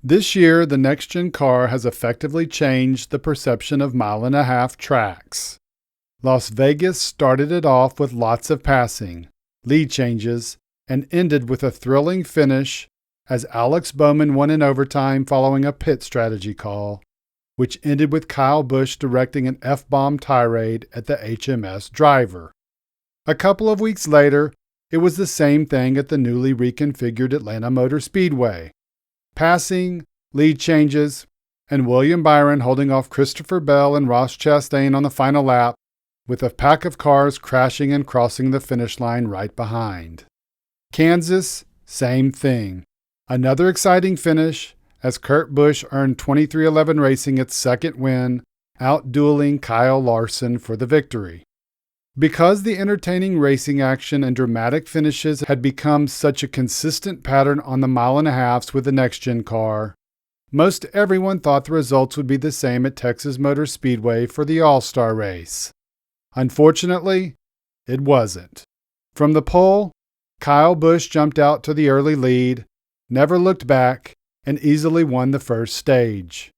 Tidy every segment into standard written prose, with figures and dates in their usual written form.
This year, the next-gen car has effectively changed the perception of mile-and-a-half tracks. Las Vegas started it off with lots of passing, lead changes, and ended with a thrilling finish as Alex Bowman won in overtime following a pit strategy call, which ended with Kyle Busch directing an F-bomb tirade at the HMS driver. A couple of weeks later, it was the same thing at the newly reconfigured Atlanta Motor Speedway. Passing, lead changes, and William Byron holding off Christopher Bell and Ross Chastain on the final lap, with a pack of cars crashing and crossing the finish line right behind. Kansas, same thing. Another exciting finish as Kurt Busch earned 23XI Racing its second win, out-dueling Kyle Larson for the victory. Because the entertaining racing action and dramatic finishes had become such a consistent pattern on the mile-and-a-halves with the next-gen car, most everyone thought the results would be the same at Texas Motor Speedway for the All-Star race. Unfortunately, it wasn't. From the pole, Kyle Busch jumped out to the early lead, never looked back, and easily won the first stage.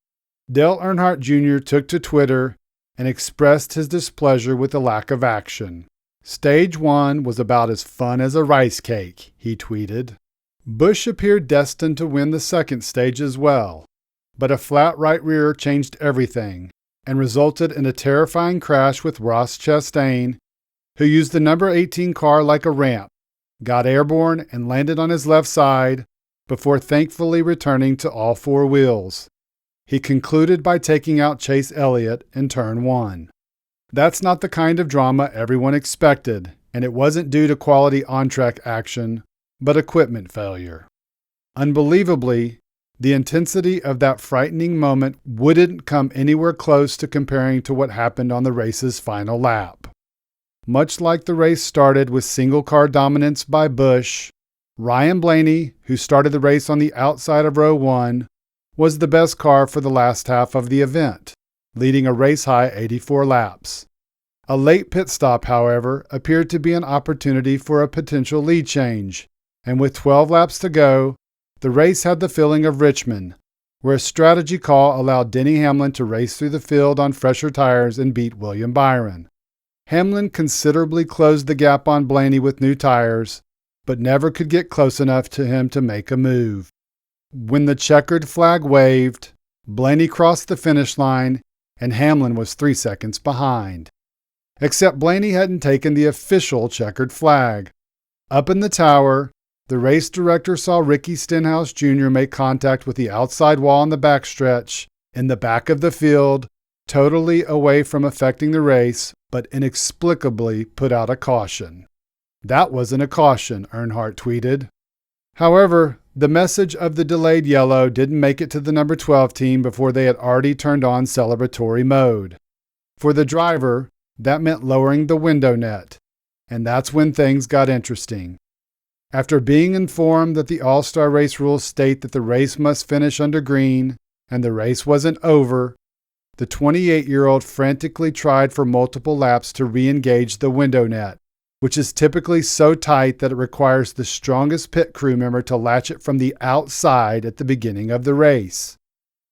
Dale Earnhardt Jr. took to Twitter and expressed his displeasure with the lack of action. Stage 1 was about as fun as a rice cake, he tweeted. Busch appeared destined to win the second stage as well, but a flat right rear changed everything and resulted in a terrifying crash with Ross Chastain, who used the number 18 car like a ramp, got airborne and landed on his left side before thankfully returning to all four wheels. He concluded by taking out Chase Elliott in turn 1. That's not the kind of drama everyone expected, and it wasn't due to quality on-track action, but equipment failure. Unbelievably, the intensity of that frightening moment wouldn't come anywhere close to comparing to what happened on the race's final lap. Much like the race started with single-car dominance by Busch, Ryan Blaney, who started the race on the outside of row 1, was the best car for the last half of the event, leading a race-high 84 laps. A late pit stop, however, appeared to be an opportunity for a potential lead change, and with 12 laps to go, the race had the feeling of Richmond, where a strategy call allowed Denny Hamlin to race through the field on fresher tires and beat William Byron. Hamlin considerably closed the gap on Blaney with new tires, but never could get close enough to him to make a move. When the checkered flag waved, Blaney crossed the finish line, and Hamlin was 3 seconds behind. Except Blaney hadn't taken the official checkered flag. Up in the tower, the race director saw Ricky Stenhouse Jr. make contact with the outside wall on the backstretch, in the back of the field, totally away from affecting the race, but inexplicably put out a caution. That wasn't a caution, Earnhardt tweeted. However, the message of the delayed yellow didn't make it to the number 12 team before they had already turned on celebratory mode. For the driver, that meant lowering the window net, and that's when things got interesting. After being informed that the All-Star race rules state that the race must finish under green, and the race wasn't over, the 28-year-old frantically tried for multiple laps to re-engage the window net, which is typically so tight that it requires the strongest pit crew member to latch it from the outside at the beginning of the race.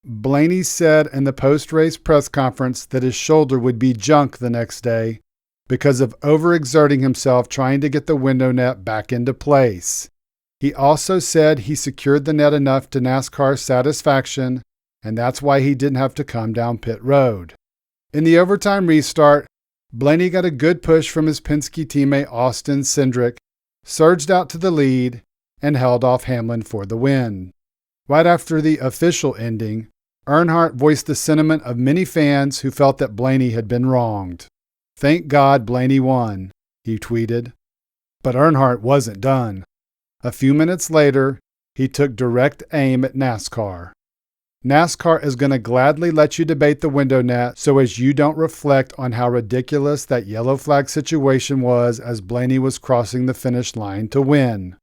Blaney said in the post-race press conference that his shoulder would be junk the next day because of overexerting himself trying to get the window net back into place. He also said he secured the net enough to NASCAR's satisfaction, and that's why he didn't have to come down pit road. In the overtime restart, Blaney got a good push from his Penske teammate Austin Cindric, surged out to the lead, and held off Hamlin for the win. Right after the official ending, Earnhardt voiced the sentiment of many fans who felt that Blaney had been wronged. "Thank God Blaney won," he tweeted. But Earnhardt wasn't done. A few minutes later, he took direct aim at NASCAR. NASCAR is going to gladly let you debate the window net so as you don't reflect on how ridiculous that yellow flag situation was as Blaney was crossing the finish line to win.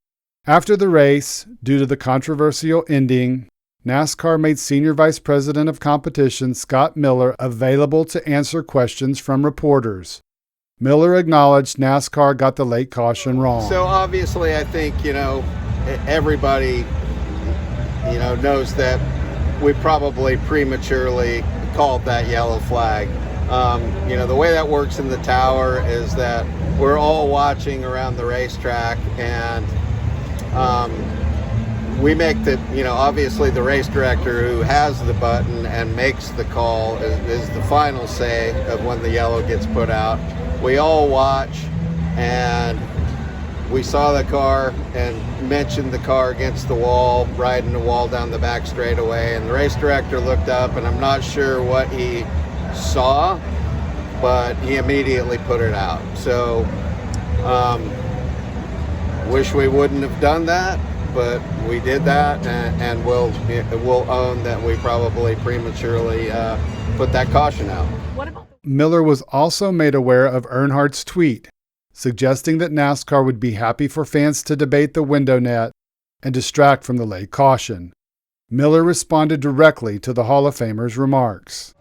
After the race, due to the controversial ending, NASCAR made Senior Vice President of Competition Scott Miller available to answer questions from reporters. Miller acknowledged NASCAR got the late caution wrong. So obviously I think, everybody, knows that we probably prematurely called that yellow flag. The way that works in the tower is that we're all watching around the racetrack, and we make obviously the race director who has the button and makes the call is the final say of when the yellow gets put out. We all watch, and we saw the car and mentioned the car against the wall, riding the wall down the back straightaway, and the race director looked up, and I'm not sure what he saw, but he immediately put it out. So wish we wouldn't have done that, but we did that, and we'll own that we probably prematurely put that caution out. Miller was also made aware of Earnhardt's tweet, suggesting that NASCAR would be happy for fans to debate the window net and distract from the late caution. Miller responded directly to the Hall of Famer's remarks.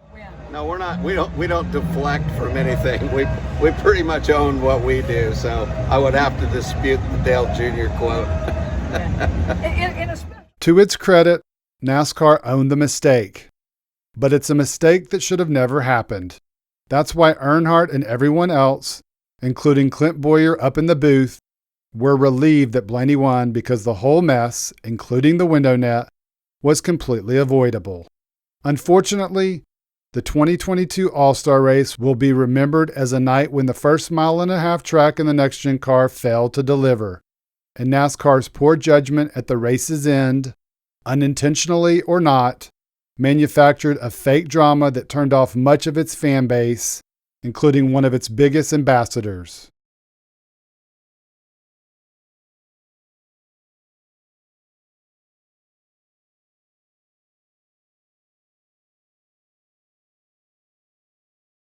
No, we're not. We don't deflect from anything. We pretty much own what we do. So I would have to dispute the Dale Jr. quote. To its credit, NASCAR owned the mistake, but it's a mistake that should have never happened. That's why Earnhardt and everyone else, including Clint Boyer up in the booth, were relieved that Blaney won, because the whole mess, including the window net, was completely avoidable. Unfortunately, the 2022 All-Star race will be remembered as a night when the first mile-and-a-half track in the next-gen car failed to deliver, and NASCAR's poor judgment at the race's end, unintentionally or not, manufactured a fake drama that turned off much of its fan base, including one of its biggest ambassadors.